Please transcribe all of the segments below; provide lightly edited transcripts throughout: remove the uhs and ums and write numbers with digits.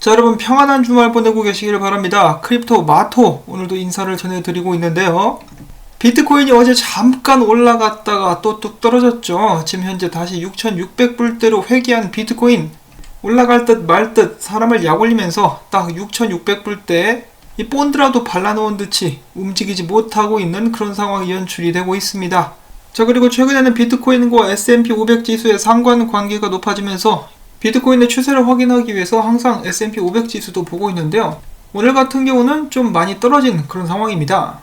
자, 여러분 평안한 주말 보내고 계시길 바랍니다. 크립토 마토 오늘도 인사를 전해드리고 있는데요. 비트코인이 어제 잠깐 올라갔다가 또 뚝 떨어졌죠. 지금 현재 다시 6,600불대로 회귀한 비트코인, 올라갈 듯 말 듯 사람을 약올리면서 딱 6,600불대에 이 본드라도 발라놓은 듯이 움직이지 못하고 있는 그런 상황이 연출이 되고 있습니다. 자, 그리고 최근에는 비트코인과 S&P 500 지수의 상관관계가 높아지면서 비트코인의 추세를 확인하기 위해서 항상 S&P 500 지수도 보고 있는데요. 오늘 같은 경우는 좀 많이 떨어진 그런 상황입니다.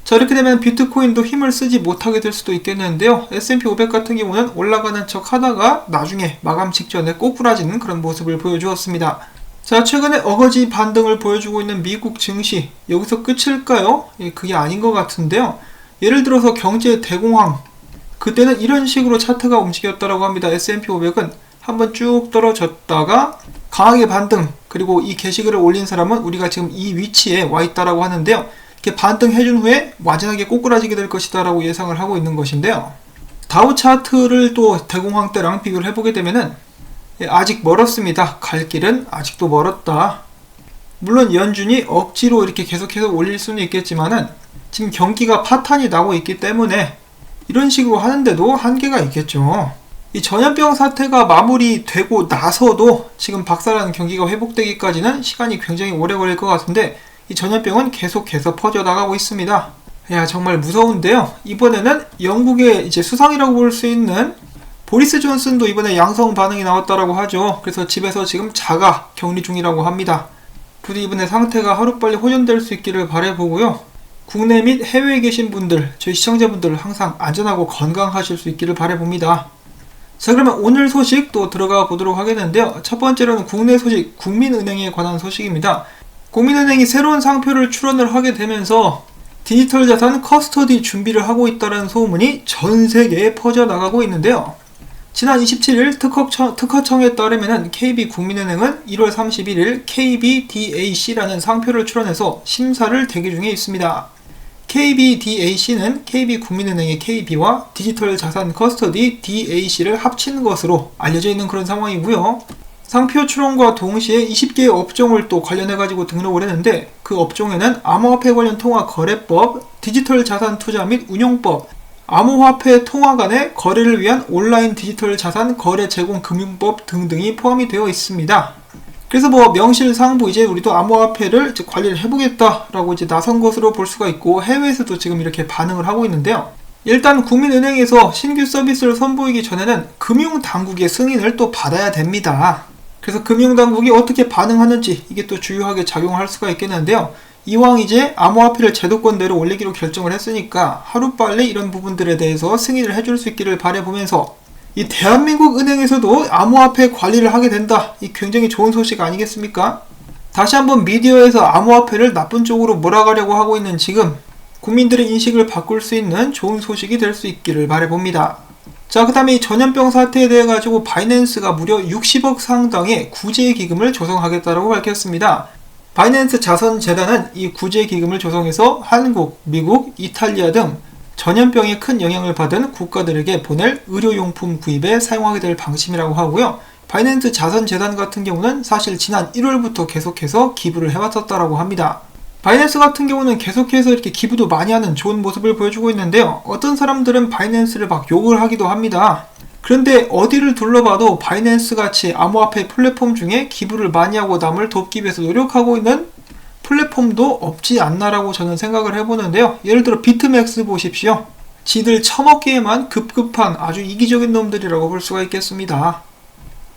자, 이렇게 되면 비트코인도 힘을 쓰지 못하게 될 수도 있겠는데요. S&P 500 같은 경우는 올라가는 척 하다가 나중에 마감 직전에 꼬꾸라지는 그런 모습을 보여주었습니다. 자, 최근에 어거지 반등을 보여주고 있는 미국 증시, 여기서 끝일까요? 그게 아닌 것 같은데요. 예를 들어서 경제 대공황, 그때는 이런 식으로 차트가 움직였다고 합니다. S&P 500은 한번 쭉 떨어졌다가 강하게 반등, 그리고 이 게시글을 올린 사람은 우리가 지금 이 위치에 와 있다라고 하는데요. 이렇게 반등해준 후에 완전하게 꼬꾸라지게 될 것이다 라고 예상을 하고 있는 것인데요. 다우 차트를 또 대공황 때랑 비교를 해보게 되면은 아직 멀었습니다. 갈 길은 아직도 멀었다. 물론 연준이 억지로 이렇게 계속해서 올릴 수는 있겠지만은 지금 경기가 파탄이 나고 있기 때문에 이런 식으로 하는데도 한계가 있겠죠. 이 전염병 사태가 마무리되고 나서도 지금 박살난 경기가 회복되기까지는 시간이 굉장히 오래 걸릴 것 같은데 이 전염병은 계속해서 퍼져나가고 있습니다. 야, 정말 무서운데요. 이번에는 영국의 이제 수상이라고 볼 수 있는 보리스 존슨도 이번에 양성 반응이 나왔다라고 하죠. 그래서 집에서 지금 자가 격리 중이라고 합니다. 부디 이번에 상태가 하루빨리 호전될 수 있기를 바라보고요. 국내 및 해외에 계신 분들, 저희 시청자분들 항상 안전하고 건강하실 수 있기를 바라봅니다. 자, 그러면 오늘 소식 또 들어가 보도록 하겠는데요. 첫 번째로는 국내 소식, 국민은행에 관한 소식입니다. 국민은행이 새로운 상표를 출원을 하게 되면서 디지털 자산 커스터디 준비를 하고 있다는 소문이 전 세계에 퍼져나가고 있는데요. 지난 27일 특허청에 따르면 KB국민은행은 1월 31일 KBDAC라는 상표를 출원해서 심사를 대기 중에 있습니다. KBDAC는 KB국민은행의 KB와 디지털 자산 커스터디 DAC를 합친 것으로 알려져 있는 그런 상황이고요. 상표 출원과 동시에 20개의 업종을 또 관련해가지고 등록을 했는데 그 업종에는 암호화폐 관련 통화 거래법, 디지털 자산 투자 및 운용법, 암호화폐 통화 간의 거래를 위한 온라인 디지털 자산 거래 제공 금융법 등등이 포함이 되어 있습니다. 그래서 명실상부 이제 우리도 암호화폐를 관리를 해보겠다라고 이제 나선 것으로 볼 수가 있고, 해외에서도 지금 이렇게 반응을 하고 있는데요. 일단 국민은행에서 신규 서비스를 선보이기 전에는 금융당국의 승인을 또 받아야 됩니다. 그래서 금융당국이 어떻게 반응하는지 이게 또 주요하게 작용할 수가 있겠는데요. 이왕 이제 암호화폐를 제도권대로 올리기로 결정을 했으니까 하루빨리 이런 부분들에 대해서 승인을 해줄 수 있기를 바라보면서 이 대한민국 은행에서도 암호화폐 관리를 하게 된다. 이 굉장히 좋은 소식 아니겠습니까? 다시 한번 미디어에서 암호화폐를 나쁜 쪽으로 몰아가려고 하고 있는 지금 국민들의 인식을 바꿀 수 있는 좋은 소식이 될 수 있기를 바라봅니다. 자, 그 다음에 이 전염병 사태에 대해 가지고 바이낸스가 무려 60억 상당의 구제기금을 조성하겠다고 밝혔습니다. 바이낸스 자선재단은 이 구제기금을 조성해서 한국, 미국, 이탈리아 등 전염병에 큰 영향을 받은 국가들에게 보낼 의료용품 구입에 사용하게 될 방침이라고 하고요. 바이낸스 자선재단 같은 경우는 사실 지난 1월부터 계속해서 기부를 해왔었다고 합니다. 바이낸스 같은 경우는 계속해서 이렇게 기부도 많이 하는 좋은 모습을 보여주고 있는데요. 어떤 사람들은 바이낸스를 막 욕을 하기도 합니다. 그런데 어디를 둘러봐도 바이낸스 같이 암호화폐 플랫폼 중에 기부를 많이 하고 남을 돕기 위해서 노력하고 있는 플랫폼도 없지 않나라고 저는 생각을 해보는데요. 예를 들어 비트맥스 보십시오. 지들 처먹기에만 급급한 아주 이기적인 놈들이라고 볼 수가 있겠습니다.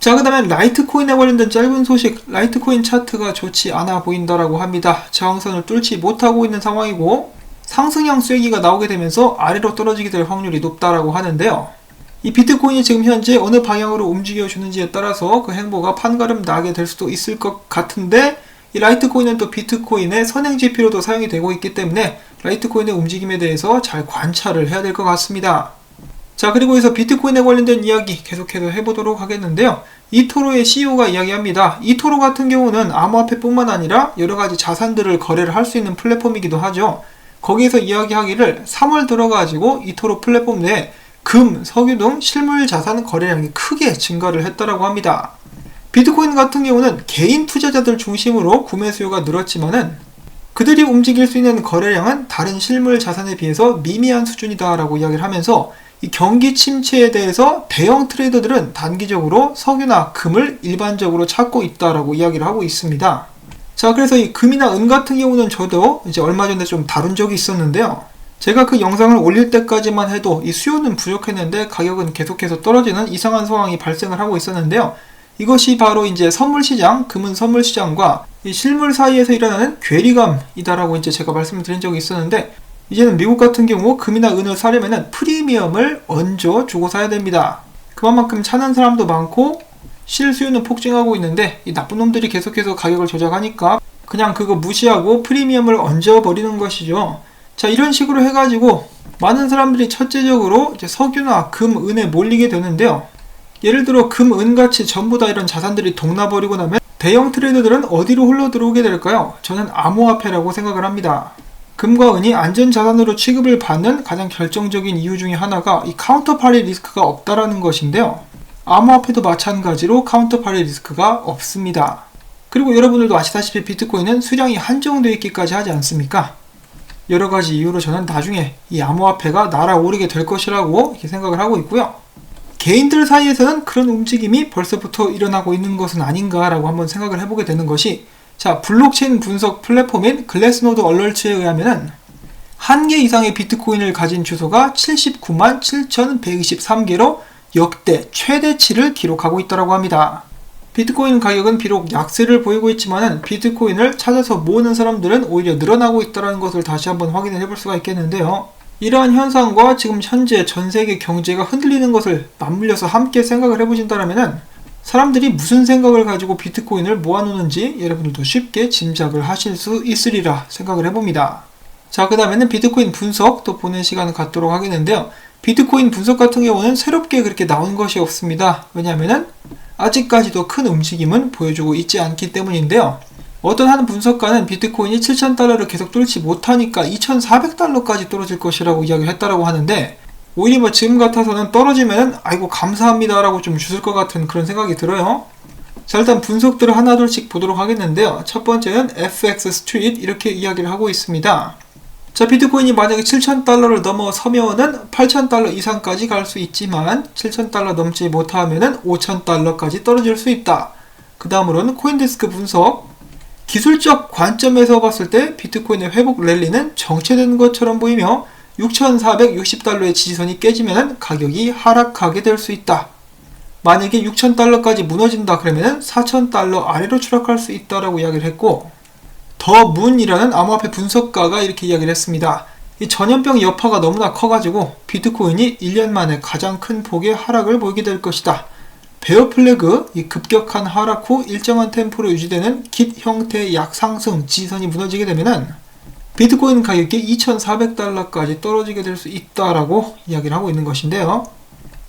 자, 그 다음에 라이트코인에 관련된 짧은 소식, 라이트코인 차트가 좋지 않아 보인다라고 합니다. 저항선을 뚫지 못하고 있는 상황이고 상승형 쐐기가 나오게 되면서 아래로 떨어지게 될 확률이 높다라고 하는데요. 이 비트코인이 지금 현재 어느 방향으로 움직여주는지에 따라서 그 행보가 판가름 나게 될 수도 있을 것 같은데, 이 라이트코인은 또 비트코인의 선행지표로도 사용이 되고 있기 때문에 라이트코인의 움직임에 대해서 잘 관찰을 해야 될 것 같습니다. 자, 그리고 여기서 비트코인에 관련된 이야기 계속해서 해보도록 하겠는데요. 이토로의 CEO가 이야기합니다. 이토로 같은 경우는 암호화폐뿐만 아니라 여러가지 자산들을 거래를 할 수 있는 플랫폼이기도 하죠. 거기에서 이야기하기를 3월 들어가지고 이토로 플랫폼 내에 금, 석유 등 실물 자산 거래량이 크게 증가를 했다라고 합니다. 비트코인 같은 경우는 개인 투자자들 중심으로 구매 수요가 늘었지만은 그들이 움직일 수 있는 거래량은 다른 실물 자산에 비해서 미미한 수준이다라고 이야기를 하면서 이 경기 침체에 대해서 대형 트레이더들은 단기적으로 석유나 금을 일반적으로 찾고 있다라고 이야기를 하고 있습니다. 자, 그래서 이 금이나 은 같은 경우는 저도 이제 얼마 전에 좀 다룬 적이 있었는데요. 제가 그 영상을 올릴 때까지만 해도 이 수요는 부족했는데 가격은 계속해서 떨어지는 이상한 상황이 발생을 하고 있었는데요. 이것이 바로 이제 선물시장, 금은 선물시장과 이 실물 사이에서 일어나는 괴리감이다라고 이제 제가 말씀을 드린 적이 있었는데, 이제는 미국 같은 경우 금이나 은을 사려면은 프리미엄을 얹어 주고 사야 됩니다. 그만큼 찾는 사람도 많고 실수요는 폭증하고 있는데 이 나쁜 놈들이 계속해서 가격을 조작하니까 그냥 그거 무시하고 프리미엄을 얹어 버리는 것이죠. 자, 이런 식으로 해가지고 많은 사람들이 첫째적으로 이제 석유나 금, 은에 몰리게 되는데요. 예를 들어 금, 은같이 전부 다 이런 자산들이 동나버리고 나면 대형 트레이더들은 어디로 흘러 들어오게 될까요? 저는 암호화폐라고 생각을 합니다. 금과 은이 안전자산으로 취급을 받는 가장 결정적인 이유 중에 하나가 이 카운터파리 리스크가 없다라는 것인데요. 암호화폐도 마찬가지로 카운터파리 리스크가 없습니다. 그리고 여러분들도 아시다시피 비트코인은 수량이 한정되어 있기까지 하지 않습니까? 여러가지 이유로 저는 나중에 이 암호화폐가 날아오르게 될 것이라고 이렇게 생각을 하고 있고요. 개인들 사이에서는 그런 움직임이 벌써부터 일어나고 있는 것은 아닌가라고 한번 생각을 해보게 되는 것이, 자, 블록체인 분석 플랫폼인 글래스노드 얼럴츠에 의하면은 한 개 이상의 비트코인을 가진 주소가 79만 7,123개로 역대 최대치를 기록하고 있다고 합니다. 비트코인 가격은 비록 약세를 보이고 있지만은 비트코인을 찾아서 모으는 사람들은 오히려 늘어나고 있다는 것을 다시 한번 확인을 해볼 수가 있겠는데요. 이러한 현상과 지금 현재 전 세계 경제가 흔들리는 것을 맞물려서 함께 생각을 해보신다면은 사람들이 무슨 생각을 가지고 비트코인을 모아놓는지 여러분들도 쉽게 짐작을 하실 수 있으리라 생각을 해봅니다. 자, 그 다음에는 비트코인 분석 또 보는 시간을 갖도록 하겠는데요. 비트코인 분석 같은 경우는 새롭게 그렇게 나온 것이 없습니다. 왜냐하면은 아직까지도 큰 움직임은 보여주고 있지 않기 때문인데요. 어떤 한 분석가는 비트코인이 7,000달러를 계속 뚫지 못하니까 2,400달러까지 떨어질 것이라고 이야기를 했다라고 하는데, 오히려 지금 같아서는 떨어지면 아이고 감사합니다 라고 좀 주실 것 같은 그런 생각이 들어요. 자, 일단 분석들을 하나둘씩 보도록 하겠는데요. 첫 번째는 FX 스트리트 이렇게 이야기를 하고 있습니다. 자, 비트코인이 만약에 7,000달러를 넘어서면은 8,000달러 이상까지 갈 수 있지만 7,000달러 넘지 못하면은 5,000달러까지 떨어질 수 있다. 그 다음으로는 코인데스크 분석. 기술적 관점에서 봤을 때 비트코인의 회복 랠리는 정체된 것처럼 보이며 6,460달러의 지지선이 깨지면 가격이 하락하게 될 수 있다. 만약에 6,000달러까지 무너진다 그러면 4,000달러 아래로 추락할 수 있다라고 이야기를 했고, 더 문이라는 암호화폐 분석가가 이렇게 이야기를 했습니다. 이 전염병 여파가 너무나 커가지고 비트코인이 1년 만에 가장 큰 폭의 하락을 보이게 될 것이다. 베어 플래그, 이 급격한 하락 후 일정한 템포로 유지되는 깃 형태의 약상승 지지선이 무너지게 되면은 비트코인 가격이 2,400달러까지 떨어지게 될 수 있다라고 이야기를 하고 있는 것인데요.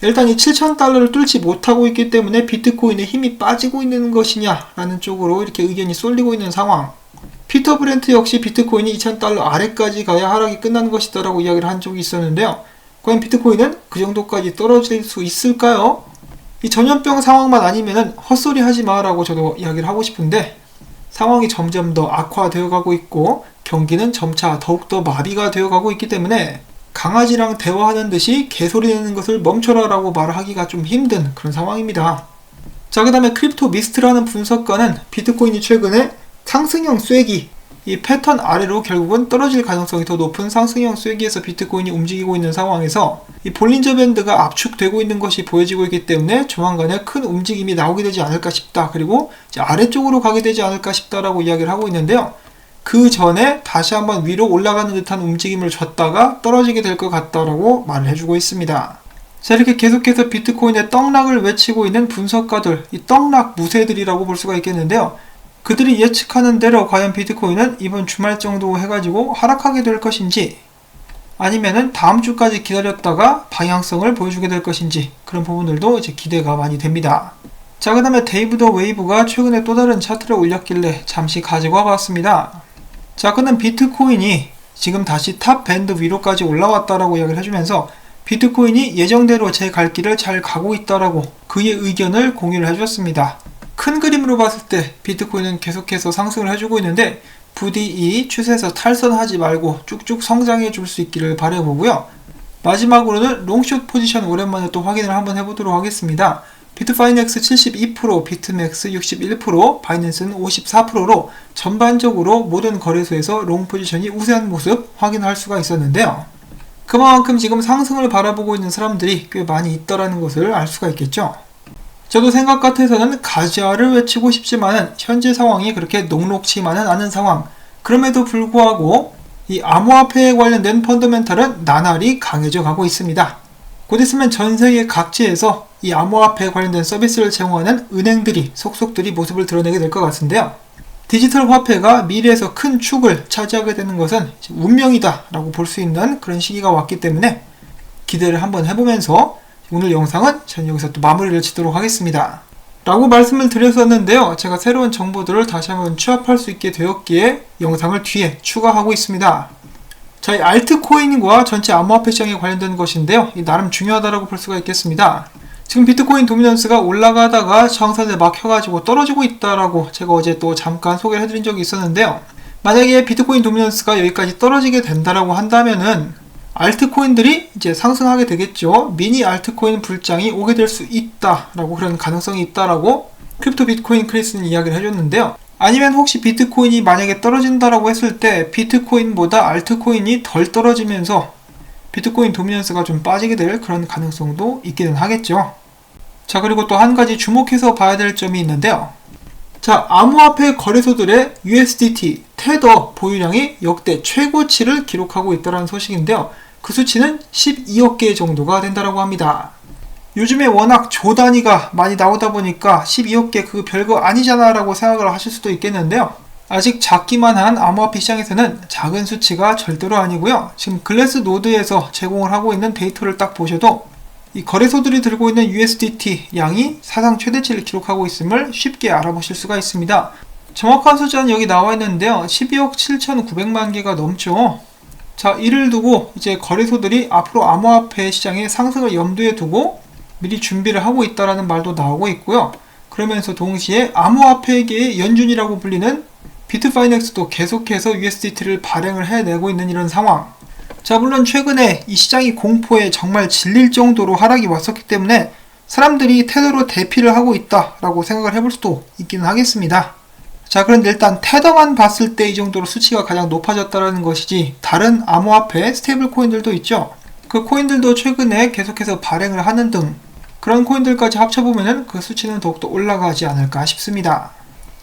일단 이 7,000달러를 뚫지 못하고 있기 때문에 비트코인의 힘이 빠지고 있는 것이냐라는 쪽으로 이렇게 의견이 쏠리고 있는 상황. 피터 브렌트 역시 비트코인이 2,000달러 아래까지 가야 하락이 끝나는 것이다 라고 이야기를 한 적이 있었는데요. 과연 비트코인은 그 정도까지 떨어질 수 있을까요? 이 전염병 상황만 아니면은 헛소리 하지 마 라고 저도 이야기를 하고 싶은데, 상황이 점점 더 악화되어 가고 있고 경기는 점차 더욱더 마비가 되어 가고 있기 때문에 강아지랑 대화하는 듯이 개소리 내는 것을 멈춰라 라고 말하기가 좀 힘든 그런 상황입니다. 자, 그 다음에 크립토 미스트라는 분석가는 비트코인이 최근에 상승형 쐐기, 이 패턴 아래로 결국은 떨어질 가능성이 더 높은 상승형 쐐기에서 비트코인이 움직이고 있는 상황에서 이 볼린저 밴드가 압축되고 있는 것이 보여지고 있기 때문에 조만간에 큰 움직임이 나오게 되지 않을까 싶다. 그리고 이제 아래쪽으로 가게 되지 않을까 싶다라고 이야기를 하고 있는데요. 그 전에 다시 한번 위로 올라가는 듯한 움직임을 줬다가 떨어지게 될 것 같다라고 말을 해주고 있습니다. 자, 이렇게 계속해서 비트코인의 떡락을 외치고 있는 분석가들, 이 떡락 무새들이라고 볼 수가 있겠는데요. 그들이 예측하는 대로 과연 비트코인은 이번 주말 정도 해가지고 하락하게 될 것인지, 아니면은 다음 주까지 기다렸다가 방향성을 보여주게 될 것인지, 그런 부분들도 이제 기대가 많이 됩니다. 자, 그 다음에 데이브 더 웨이브가 최근에 또 다른 차트를 올렸길래 잠시 가지고 와봤습니다. 자, 그는 비트코인이 지금 다시 탑 밴드 위로까지 올라왔다라고 이야기를 해주면서 비트코인이 예정대로 제 갈 길을 잘 가고 있다라고 그의 의견을 공유를 해주었습니다. 큰 그림으로 봤을 때 비트코인은 계속해서 상승을 해주고 있는데 부디 이 추세에서 탈선하지 말고 쭉쭉 성장해 줄 수 있기를 바라보고요. 마지막으로는 롱숏 포지션 오랜만에 또 확인을 한번 해보도록 하겠습니다. 비트파이넥스 72%, 비트맥스 61%, 바이낸스는 54%로 전반적으로 모든 거래소에서 롱 포지션이 우세한 모습 확인할 수가 있었는데요. 그만큼 지금 상승을 바라보고 있는 사람들이 꽤 많이 있다는 것을 알 수가 있겠죠. 저도 생각 같아서는 가지아를 외치고 싶지만은 현재 상황이 그렇게 녹록치만은 않은 상황. 그럼에도 불구하고 이 암호화폐에 관련된 펀더멘탈은 나날이 강해져 가고 있습니다. 곧 있으면 전 세계 각지에서 이 암호화폐에 관련된 서비스를 제공하는 은행들이 속속들이 모습을 드러내게 될 것 같은데요. 디지털 화폐가 미래에서 큰 축을 차지하게 되는 것은 운명이다 라고 볼 수 있는 그런 시기가 왔기 때문에 기대를 한번 해보면서 오늘 영상은 전 여기서 또 마무리를 짓도록 하겠습니다. 라고 말씀을 드렸었는데요. 제가 새로운 정보들을 다시 한번 취합할 수 있게 되었기에 영상을 뒤에 추가하고 있습니다. 저희 알트코인과 전체 암호화폐 시장에 관련된 것인데요. 나름 중요하다고 볼 수가 있겠습니다. 지금 비트코인 도미넌스가 올라가다가 저항선에 막혀가지고 떨어지고 있다라고 제가 어제 또 잠깐 소개를 해드린 적이 있었는데요. 만약에 비트코인 도미넌스가 여기까지 떨어지게 된다라고 한다면은 알트코인들이 이제 상승하게 되겠죠. 미니 알트코인 불장이 오게 될 수 있다라고 그런 가능성이 있다라고 크립토 비트코인 크리스는 이야기를 해줬는데요. 아니면 혹시 비트코인이 만약에 떨어진다라고 했을 때 비트코인보다 알트코인이 덜 떨어지면서 비트코인 도미넌스가 좀 빠지게 될 그런 가능성도 있기는 하겠죠. 자, 그리고 또 한 가지 주목해서 봐야 될 점이 있는데요. 자, 암호화폐 거래소들의 USDT, 테더 보유량이 역대 최고치를 기록하고 있다는 소식인데요. 그 수치는 12억 개 정도가 된다고 합니다. 요즘에 워낙 조 단위가 많이 나오다 보니까 12억 개 그 별거 아니잖아 라고 생각을 하실 수도 있겠는데요. 아직 작기만 한 암호화폐 시장에서는 작은 수치가 절대로 아니고요. 지금 글래스노드에서 제공을 하고 있는 데이터를 딱 보셔도 이 거래소들이 들고 있는 USDT 양이 사상 최대치를 기록하고 있음을 쉽게 알아보실 수가 있습니다. 정확한 숫자는 여기 나와 있는데요. 12억 7,900만 개가 넘죠. 자, 이를 두고 이제 거래소들이 앞으로 암호화폐 시장의 상승을 염두에 두고 미리 준비를 하고 있다라는 말도 나오고 있고요. 그러면서 동시에 암호화폐계의 연준이라고 불리는 비트파이넥스도 계속해서 USDT를 발행을 해내고 있는 이런 상황. 자, 물론 최근에 이 시장이 공포에 정말 질릴 정도로 하락이 왔었기 때문에 사람들이 테더로 대피를 하고 있다라고 생각을 해볼 수도 있기는 하겠습니다. 자, 그런데 일단 테더만 봤을 때 이 정도로 수치가 가장 높아졌다는 것이지 다른 암호화폐 스테이블 코인들도 있죠. 그 코인들도 최근에 계속해서 발행을 하는 등 그런 코인들까지 합쳐보면 그 수치는 더욱더 올라가지 않을까 싶습니다.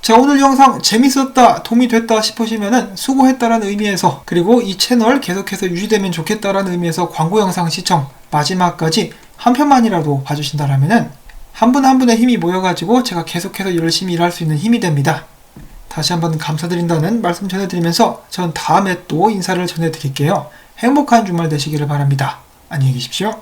자, 오늘 영상 재밌었다, 도움이 됐다 싶으시면 수고했다라는 의미에서, 그리고 이 채널 계속해서 유지되면 좋겠다라는 의미에서 광고 영상 시청 마지막까지 한 편만이라도 봐주신다라면 한 분 한 분의 힘이 모여가지고 제가 계속해서 열심히 일할 수 있는 힘이 됩니다. 다시 한번 감사드린다는 말씀 전해드리면서 전 다음에 또 인사를 전해드릴게요. 행복한 주말 되시기를 바랍니다. 안녕히 계십시오.